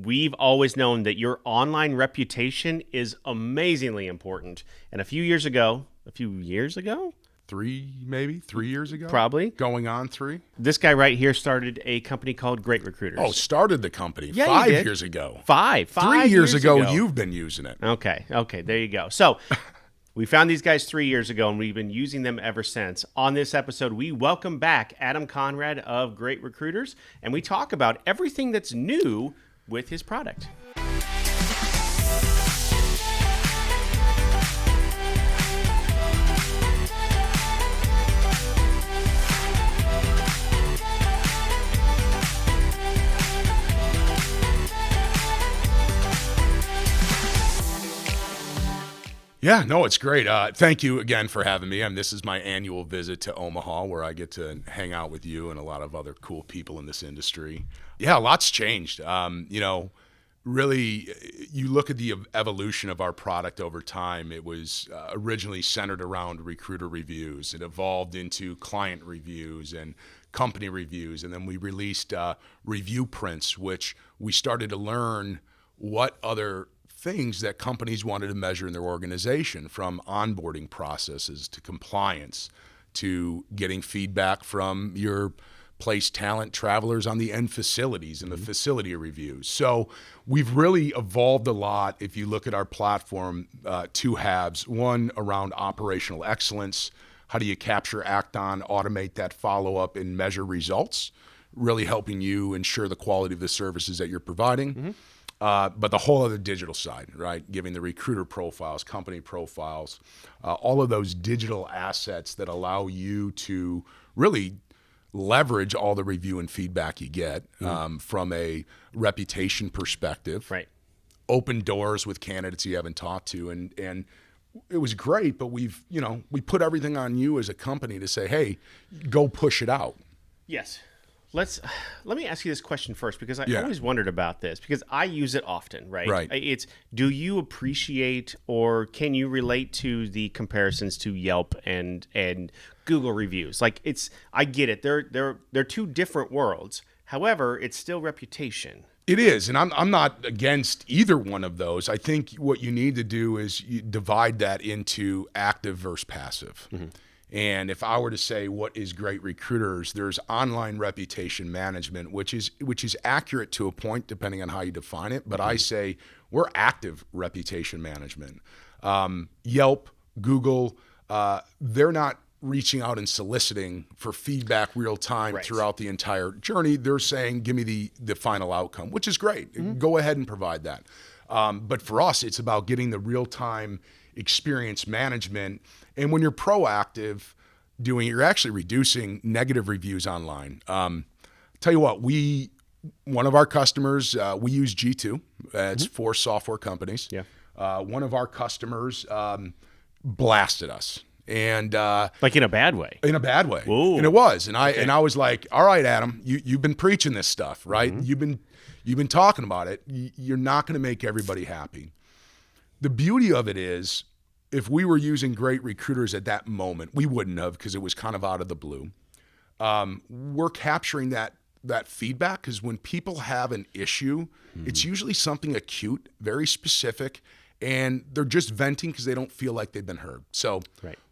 we've always known that your online reputation is amazingly important. And a few years ago, 3 years ago? Probably. Going on 3. This guy right here started a company called Great Recruiters. Oh, started the company Yeah, 5 you did. years ago. 3 years ago, you've been using it. Okay, there you go. So we found these guys 3 years ago, and we've been using them ever since. On this episode, we welcome back Adam Conrad of Great Recruiters, and we talk about everything that's new with his product. Yeah, no, it's great. Thank you again for having me. This is my annual visit to Omaha, where I get to hang out with you and a lot of other cool people in this industry. Yeah, a lot's changed. Really, you look at the evolution of our product over time. It was originally centered around recruiter reviews. It evolved into client reviews and company reviews, and then we released review prints, which we started to learn what other things that companies wanted to measure in their organization, from onboarding processes to compliance to getting feedback from your place talent travelers on the end facilities and the facility reviews. So we've really evolved a lot. If you look at our platform, 2 halves: one around operational excellence. How do you capture, act on, automate that follow-up and measure results, really helping you ensure the quality of the services that you're providing. But the whole other digital side, right? Giving the recruiter profiles, company profiles, all of those digital assets that allow you to really leverage all the review and feedback you get from a reputation perspective. Right. Open doors with candidates you haven't talked to. And it was great, but we put everything on you as a company to say, hey, go push it out. Yes. Let me ask you this question first, because I Yeah. always wondered about this, because I use it often, right? Right. It's, do you appreciate, or can you relate to the comparisons to Yelp and Google reviews? Like, I get it. They're 2 different worlds. However, it's still reputation. It is, and I'm not against either one of those. I think what you need to do is you divide that into active versus passive. Mm-hmm. And if I were to say what is Great Recruiters, there's online reputation management, which is accurate to a point depending on how you define it. But I say we're active reputation management. Yelp, Google, they're not reaching out and soliciting for feedback real time throughout the entire journey. They're saying, give me the final outcome, which is great. Mm-hmm. Go ahead and provide that. But for us, it's about getting the real time experience management. And when you're proactive doing it, you're actually reducing negative reviews online. Tell you what, one of our customers, we use G2. It's 4 software companies. Yeah. One of our customers blasted us. And like in a bad way. In a bad way. Ooh. And it was. And I was like, all right, Adam, you've been preaching this stuff, right? Mm-hmm. You've been talking about it. You're not going to make everybody happy. The beauty of it is, if we were using Great Recruiters at that moment, we wouldn't have, because it was kind of out of the blue. We're capturing that feedback, because when people have an issue, it's usually something acute, very specific, and they're just venting because they don't feel like they've been heard. So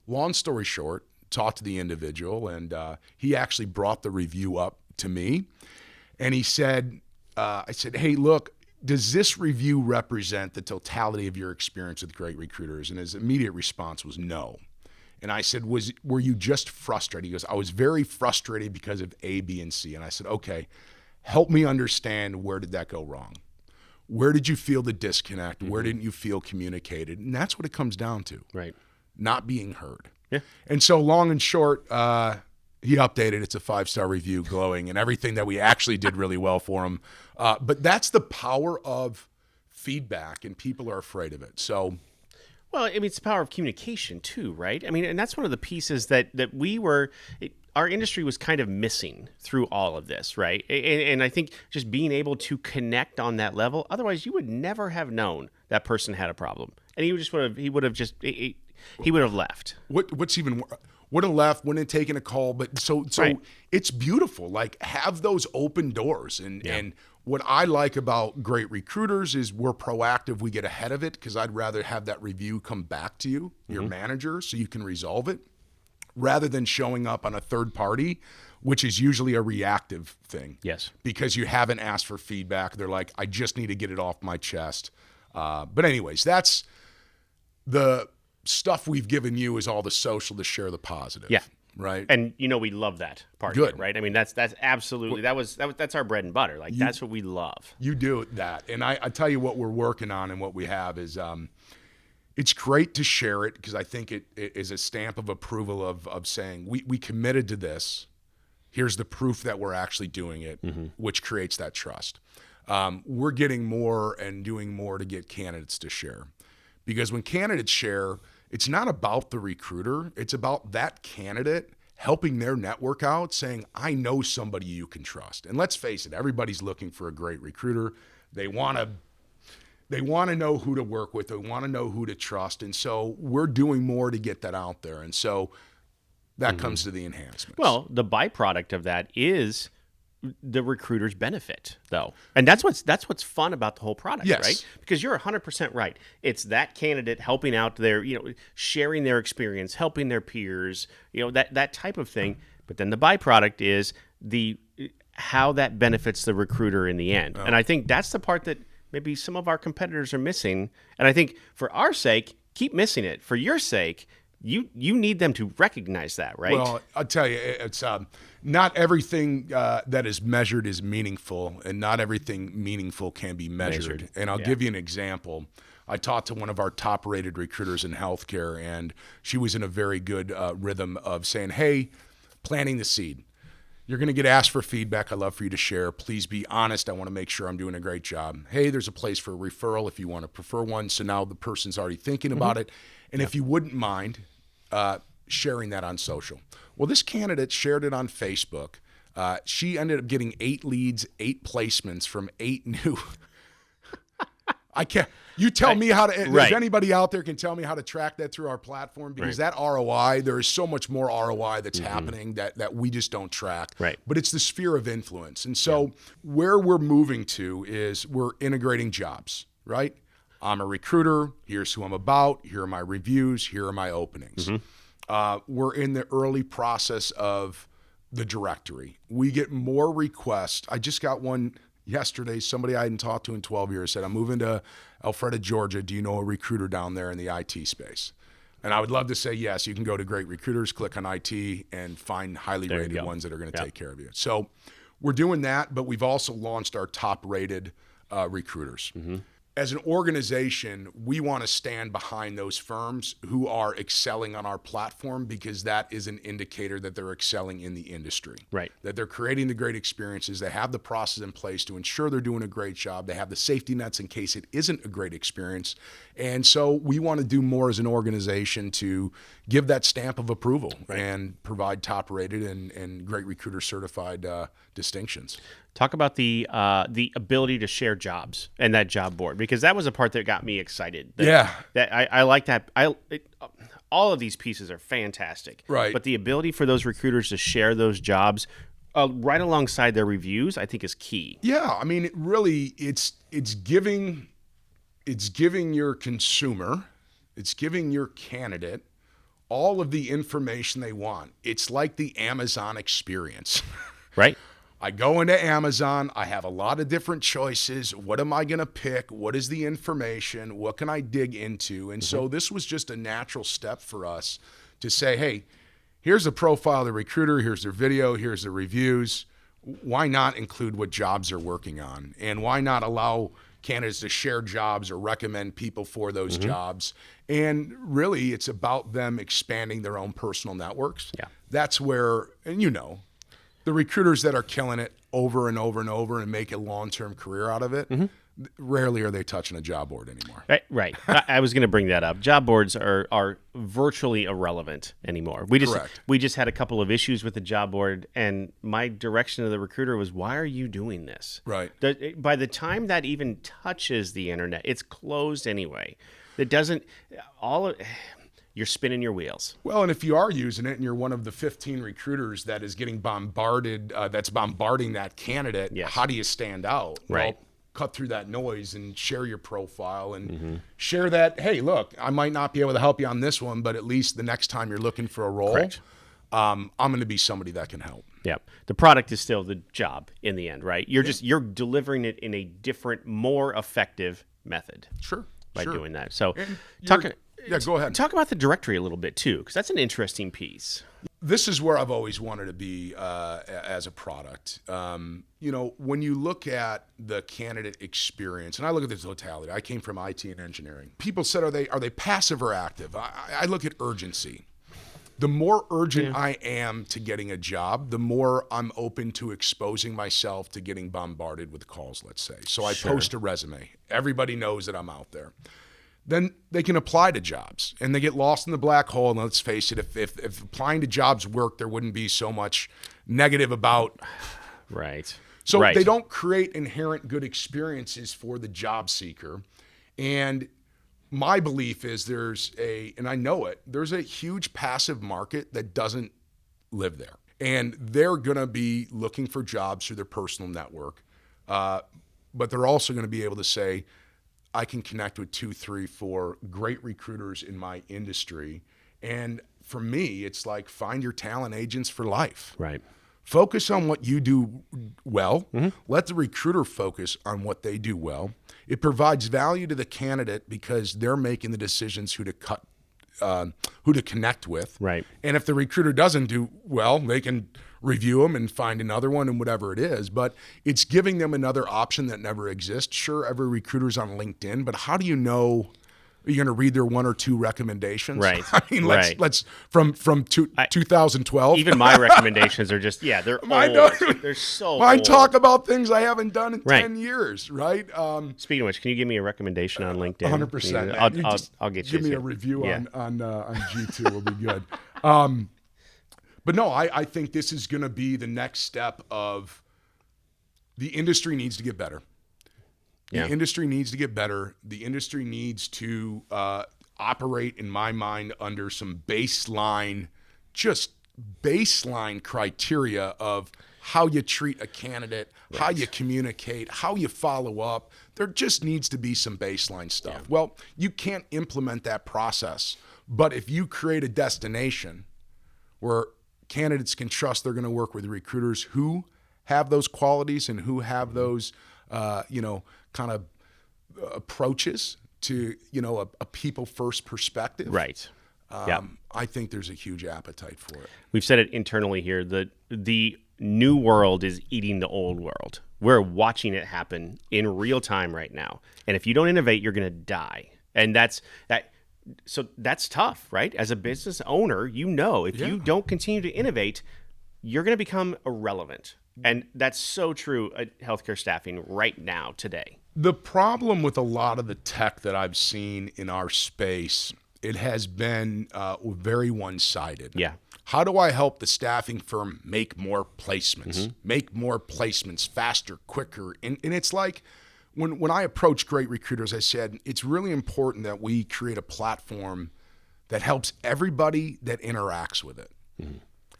long story short, talked to the individual, and he actually brought the review up to me. And he said, I said, hey, look, does this review represent the totality of your experience with Great Recruiters? And his immediate response was no. And I said, were you just frustrated? He goes, I was very frustrated because of A, B, and C. And I said, okay, help me understand, where did that go wrong? Where did you feel the disconnect? Mm-hmm. Where didn't you feel communicated? And that's what it comes down to. Right. Not being heard. Yeah. And so long and short, he updated. It's a 5-star review, glowing, and everything that we actually did really well for him. But that's the power of feedback, and people are afraid of it. So, well, I mean, it's the power of communication too, right? I mean, and that's one of the pieces that our industry was kind of missing through all of this, right? And I think just being able to connect on that level, otherwise you would never have known that person had a problem, and he would have left. What's even would have left, wouldn't have taken a call. But so Right. it's beautiful. Like, have those open doors. And what I like about great recruiters is we're proactive. We get ahead of it because I'd rather have that review come back to you, your manager, so you can resolve it, rather than showing up on a third party, which is usually a reactive thing. Yes. Because you haven't asked for feedback. They're like, I just need to get it off my chest. But anyways, that's the stuff we've given you, is all the social to share the positive. Yeah. Right. And we love that part. Good. Of it, right? I mean, that's absolutely that's our bread and butter. Like that's what we love. You do that. And I tell you what we're working on, and what we have is it's great to share it, because I think it is a stamp of approval of saying we committed to this. Here's the proof that we're actually doing it, which creates that trust. We're getting more and doing more to get candidates to share. Because when candidates share, it's not about the recruiter. It's about that candidate helping their network out, saying, I know somebody you can trust. And let's face it, everybody's looking for a great recruiter. They want to know who to work with. They want to know who to trust. And so we're doing more to get that out there. And so that comes to the enhancements. Well, the byproduct of that is the recruiter's benefit, though, and that's what's fun about the whole product, Yes. right? Because you're 100% right. It's that candidate helping out their, sharing their experience, helping their peers, that type of thing. But then the byproduct is how that benefits the recruiter in the end. And I think that's the part that maybe some of our competitors are missing. And I think for our sake, keep missing it. For your sake, you need them to recognize that, right? Well, I'll tell you, it's not everything that is measured is meaningful, and not everything meaningful can be measured. And I'll give you an example. I talked to one of our top-rated recruiters in healthcare, and she was in a very good rhythm of saying, hey, planting the seed. You're going to get asked for feedback. I'd love for you to share. Please be honest. I want to make sure I'm doing a great job. Hey, there's a place for a referral if you want to prefer one. So now the person's already thinking about it. And if you wouldn't mind sharing that on social. Well, this candidate shared it on Facebook. She ended up getting 8 leads, 8 placements from 8 new. I can't. You tell me how to. If anybody out there can tell me how to track that through our platform, because that ROI, there is so much more ROI that's happening that we just don't track. Right. But it's the sphere of influence, and so where we're moving to is we're integrating jobs. Right. I'm a recruiter. Here's who I'm about. Here are my reviews. Here are my openings. We're in the early process of the directory. We get more requests. I just got one yesterday. Somebody I hadn't talked to in 12 years said, I'm moving to Alpharetta, Georgia. Do you know a recruiter down there in the IT space? And I would love to say, yes, you can go to Great Recruiters, click on IT, and find highly rated ones that are going to take care of you. So we're doing that, but we've also launched our top-rated recruiters. As an organization, we want to stand behind those firms who are excelling on our platform, because that is an indicator that they're excelling in the industry. Right. That they're creating the great experiences. They have the process in place to ensure they're doing a great job. They have the safety nets in case it isn't a great experience. And so we want to do more as an organization to give that stamp of approval and provide top-rated and great recruiter certified distinctions. Talk about the ability to share jobs and that job board, because that was a part that got me excited. That I like that. All of these pieces are fantastic. Right. But the ability for those recruiters to share those jobs right alongside their reviews, I think, is key. Yeah, I mean, it's giving your consumer, it's giving your candidate all of the information they want. It's like the Amazon experience. Right. I go into Amazon. I have a lot of different choices. What am I going to pick? What is the information? What can I dig into? And so this was just a natural step for us to say, hey, here's a profile of the recruiter. Here's their video. Here's their reviews. Why not include what jobs they're working on? And why not allow candidates to share jobs or recommend people for those jobs? And really, it's about them expanding their own personal networks. Yeah. That's where, and the recruiters that are killing it over and over and over and make a long-term career out of it, rarely are they touching a job board anymore. Right. I was going to bring that up. Job boards are virtually irrelevant anymore. We just had a couple of issues with the job board, and my direction to the recruiter was, why are you doing this? Right. By the time that even touches the internet, it's closed anyway. It doesn't you're spinning your wheels. Well, and if you are using it and you're one of the 15 recruiters that is getting bombarded, that's bombarding that candidate, Yes. how do you stand out? Right. Well, cut through that noise and share your profile and share that, hey, look, I might not be able to help you on this one, but at least the next time you're looking for a role, Correct. I'm going to be somebody that can help. Yeah. The product is still the job in the end, right? You're delivering it in a different, more effective method. Sure. By sure. doing that. So Yeah, go ahead. Talk about the directory a little bit too, because that's an interesting piece. This is where I've always wanted to be as a product. When you look at the candidate experience, and I look at the totality. I came from IT and engineering. People said, are they passive or active? I look at urgency. The more urgent I am to getting a job, the more I'm open to exposing myself to getting bombarded with calls, let's say. So I post a resume. Everybody knows that I'm out there. Then they can apply to jobs and they get lost in the black hole. And let's face it, if applying to jobs worked, there wouldn't be so much negative about. Right. So right. They don't create inherent good experiences for the job seeker. And my belief is and I know it, there's a huge passive market that doesn't live there. And they're going to be looking for jobs through their personal network. But they're also going to be able to say, I can connect with 2, 3, 4 great recruiters in my industry. And for me, it's like find your talent agents for life. Right. Focus on what you do well. Let the recruiter focus on what they do well. It provides value to the candidate because they're making the decisions who to connect with. Right. And if the recruiter doesn't do well, they can review them and find another one and whatever it is. But it's giving them another option that never exists. Sure, every recruiter's on LinkedIn, but how do you know? Are you going to read their 1 or 2 recommendations? Right. I mean, let's from 2012. Even my recommendations are just they're old. They're so Mine old. talk about things I haven't done in 10 years, right? Speaking of which, can you give me a recommendation on LinkedIn? 100%. I'll get you. Give me a review on G2 will be good. But no, I think this is going to be the next step of the industry needs to get better. The industry needs to get better. The industry needs to operate, in my mind, under some baseline criteria of how you treat a candidate, how you communicate, how you follow up. There just needs to be some baseline stuff. Yeah. Well, you can't implement that process, but if you create a destination where candidates can trust they're going to work with recruiters who have those qualities and who have those, kind of approaches to, a people first perspective. Right. I think there's a huge appetite for it. We've said it internally here that the new world is eating the old world. We're watching it happen in real time right now. And if you don't innovate, you're going to die. And that's tough, right? As a business owner, if you don't continue to innovate, you're going to become irrelevant. And that's so true at healthcare staffing right now, today. The problem with a lot of the tech that I've seen in our space, it has been very one-sided. Yeah. How do I help the staffing firm make more placements, make more placements faster, quicker? And it's like when I approach great recruiters, I said, it's really important that we create a platform that helps everybody that interacts with it.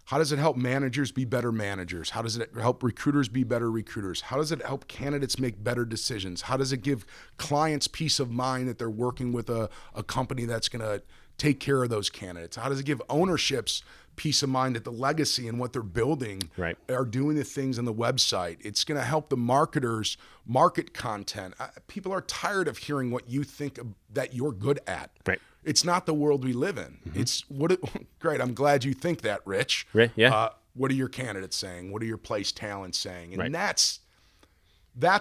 How does it help managers be better managers? How does it help recruiters be better recruiters? How does it help candidates make better decisions? How does it give clients peace of mind that they're working with a company that's going to take care of those candidates? How does it give ownerships peace of mind that the legacy and what they're building are doing the things on the website? It's going to help the marketers market content. People are tired of hearing what you think that you're good at. Right. It's not the world we live in. It's great. I'm glad you think that, Rich. Yeah. What are your candidates saying? What are your place talents saying? And that's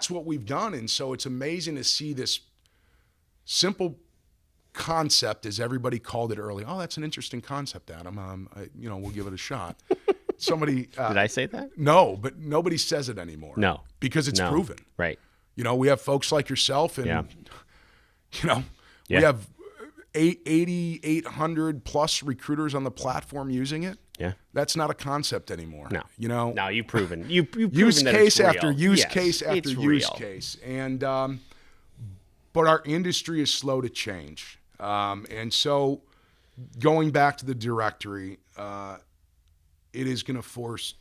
what we've done. And so it's amazing to see this simple concept, as everybody called it early. Oh, that's an interesting concept, Adam. We'll give it a shot. Somebody did I say that? No, but nobody says it anymore. No, because it's proven. Right. We have folks like yourself, and we have 800 plus recruiters on the platform using it. Yeah. That's not a concept anymore. No. No, you've proven. You've proven use that case it's after real. use Yes, case after it's use real. case. And but our industry is slow to change. And so going back to the directory, it is going to force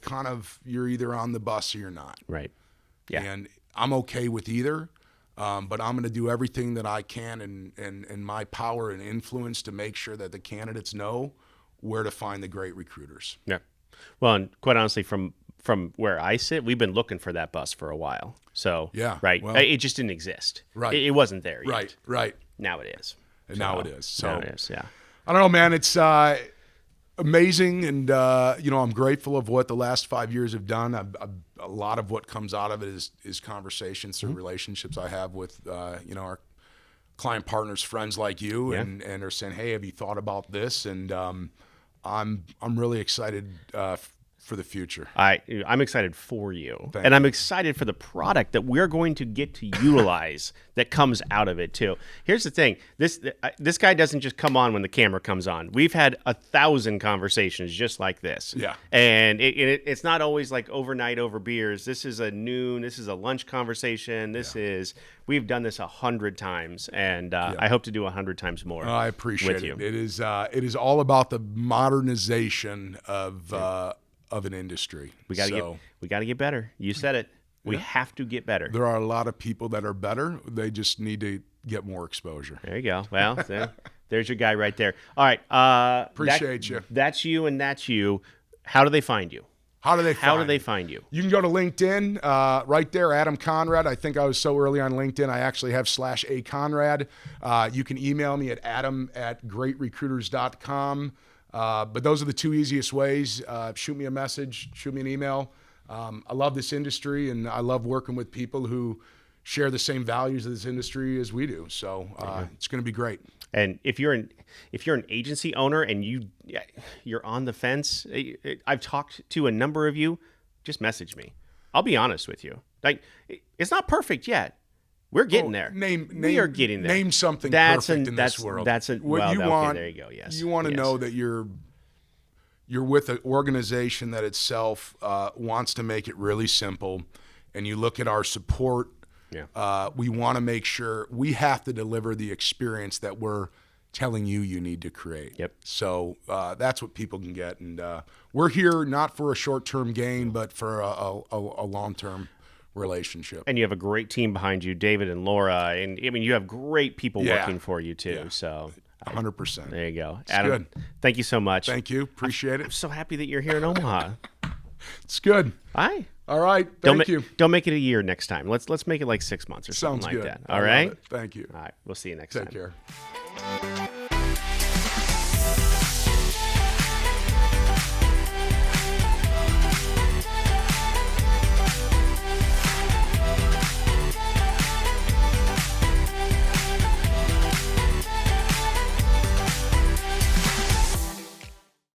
kind of you're either on the bus or you're not. Right. Yeah. And I'm okay with either, but I'm going to do everything that I can and my power and influence to make sure that the candidates know where to find the great recruiters. Yeah. Well, and quite honestly, from where I sit, we've been looking for that bus for a while. So, yeah, right. Well, it just didn't exist. Right. It wasn't there yet. Right. Now it is. And now it is. So, now it is, yeah. I don't know, man. It's amazing. And, I'm grateful of what the last 5 years have done. A lot of what comes out of it is conversations through relationships I have with, our client partners, friends like you, and are saying, hey, have you thought about this? And I'm really excited for the future. I'm excited for you. And I'm excited for the product that we're going to get to utilize that comes out of it too. Here's the thing. This guy doesn't just come on when the camera comes on. We've had 1,000 conversations just like this. Yeah. And it's not always like overnight over beers. This is a noon. This is a lunch conversation. We've done this 100 times, and I hope to do 100 times more. I appreciate with it. you. It is all about the modernization of an industry. We got to get better. You said it. We have to get better. There are a lot of people that are better. They just need to get more exposure. There you go. Well, there's your guy right there. All right. Appreciate you. That's you and that's you. How do they find you? How do they find you? You can go to LinkedIn, right there, Adam Conrad. I think I was so early on LinkedIn, I actually have /A Conrad. You can email me at adam@greatrecruiters.com. But those are the two easiest ways. Shoot me a message, shoot me an email. I love this industry, and I love working with people who share the same values of this industry as we do. So it's going to be great. And if you're an agency owner and you're on the fence, I've talked to a number of you. Just message me. I'll be honest with you. Like, it's not perfect yet. We're getting there. We are getting there. Name something perfect in this world. There you go. Yes. You want to know that you're with an organization that itself wants to make it really simple, and you look at our support. Yeah. We want to make sure we have to deliver the experience that we're telling you need to create. Yep. So that's what people can get, and we're here not for a short-term gain, but for a long-term relationship. And you have a great team behind you, David and Laura, and I mean you have great people working for you too. Yeah. So 100%. There you go. It's Adam, good. Thank you so much. Thank you. Appreciate it. I'm so happy that you're here in Omaha. It's good. All right. Thank you. Don't make it a year next time. Let's make it like 6 months or something like that. All right. Thank you. All right. We'll see you next time. Take care.